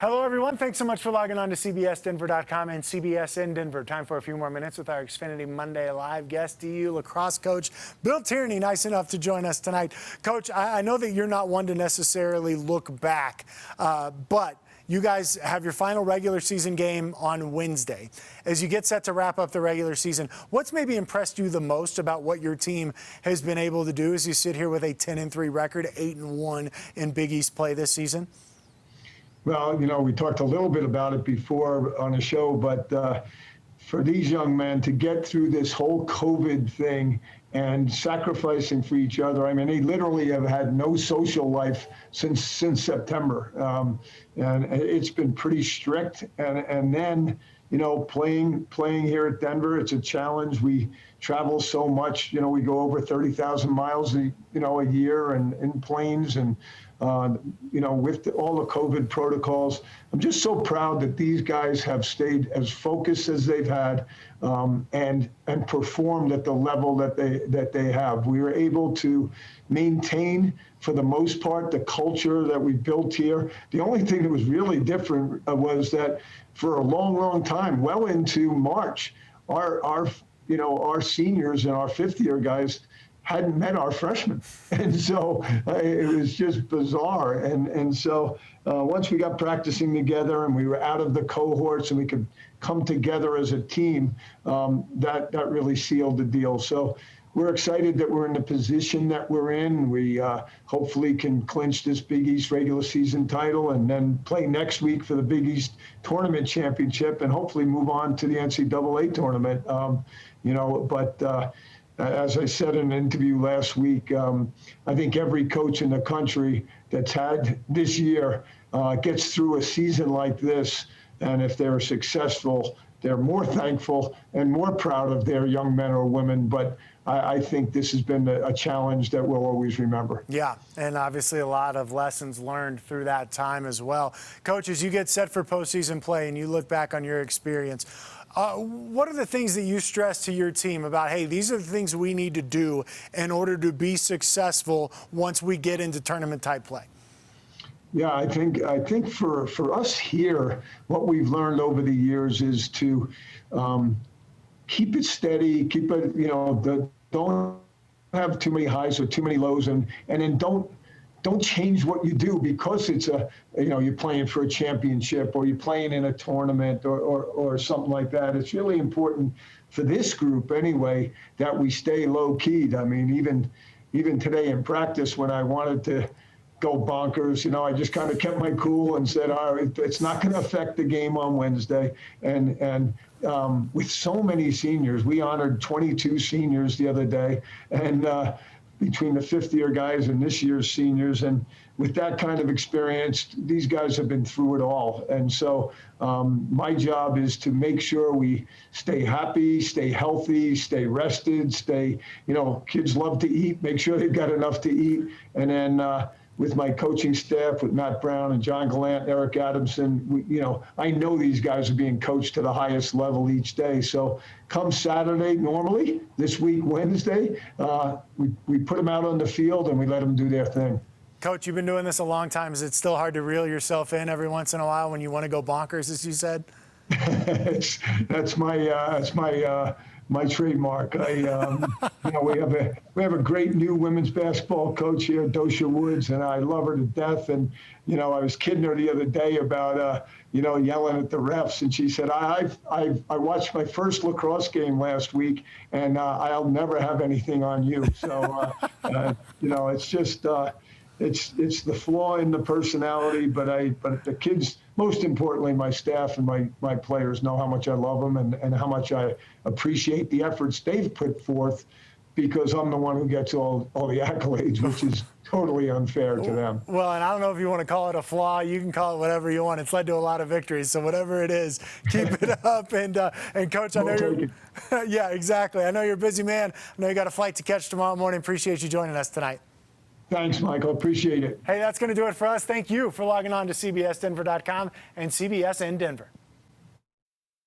Hello, everyone. Thanks so much for logging on to CBSDenver.com and CBS in Denver. Time for a few more minutes with our Xfinity Monday live guest, DU lacrosse coach Bill Tierney, nice enough to join us tonight. Coach, I know that you're not one to necessarily look back, but you guys have your final regular season game on Wednesday. As you get set to wrap up the regular season, what's maybe impressed you the most about what your team has been able to do as you sit here with a 10-3 record, 8-1 in Big East play this season? Well, we talked a little bit about it before on the show, but for these young men to get through this whole COVID thing and sacrificing for each other, I mean, they literally have had no social life since September. And it's been pretty strict. And then, playing here at Denver, it's a challenge. We travel so much, we go over 30,000 miles, a year and in planes and, with all the COVID protocols. I'm just so proud that these guys have stayed as focused as they've had and performed at the level that they have. We were able to maintain, for the most part, the culture that we built here. The only thing that was really different was that for a long, long time, well into March, our seniors and our fifth-year guys hadn't met our freshmen. And so it was just bizarre. And so once we got practicing together and we were out of the cohorts and we could come together as a team, that really sealed the deal. So we're excited that we're in the position that we're in. We hopefully can clinch this Big East regular season title and then play next week for the Big East tournament championship and hopefully move on to the NCAA tournament. As I said in an interview last week, I think every coach in the country that's had this year gets through a season like this, and if they're successful, they're more thankful and more proud of their young men or women. But I think this has been a challenge that we'll always remember. Yeah, and obviously a lot of lessons learned through that time as well. Coach, as you get set for postseason play and you look back on your experience, what are the things that you stress to your team about, hey, these are the things we need to do in order to be successful once we get into tournament-type play? Yeah, I think for us here, what we've learned over the years is to keep it steady, keep it, don't have too many highs or too many lows, and then don't change what you do because it's you're playing for a championship or you're playing in a tournament or something like that. It's really important for this group anyway that we stay low keyed. I mean, even today in practice when I wanted to go bonkers, I just kind of kept my cool and said, all right, it's not going to affect the game on Wednesday. And with so many seniors, we honored 22 seniors the other day, and between the fifth-year guys and this year's seniors. And with that kind of experience, these guys have been through it all. And so my job is to make sure we stay happy, stay healthy, stay rested, kids love to eat, make sure they've got enough to eat. And then with my coaching staff, with Matt Brown and John Gallant, Eric Adamson, I know these guys are being coached to the highest level each day. So come Saturday, normally, this week, Wednesday, we put them out on the field and we let them do their thing. Coach, you've been doing this a long time. Is it still hard to reel yourself in every once in a while when you want to go bonkers, as you said? That's my trademark. We have a great new women's basketball coach here, Dosha Woods, and I love her to death. And I was kidding her the other day about yelling at the refs, and she said, I watched my first lacrosse game last week, and I'll never have anything on you. So it's just it's the flaw in the personality, but the kids, most importantly, my staff and my players know how much I love them and how much I appreciate the efforts they've put forth, because I'm the one who gets all the accolades, which is totally unfair to them. Well, and I don't know if you want to call it a flaw. You can call it whatever you want. It's led to a lot of victories. So whatever it is, keep it up. And Coach, I know you're yeah, exactly. I know you're a busy man. I know you got a flight to catch tomorrow morning. Appreciate you joining us tonight. Thanks, Michael. Appreciate it. Hey, that's going to do it for us. Thank you for logging on to CBSDenver.com and CBS in Denver.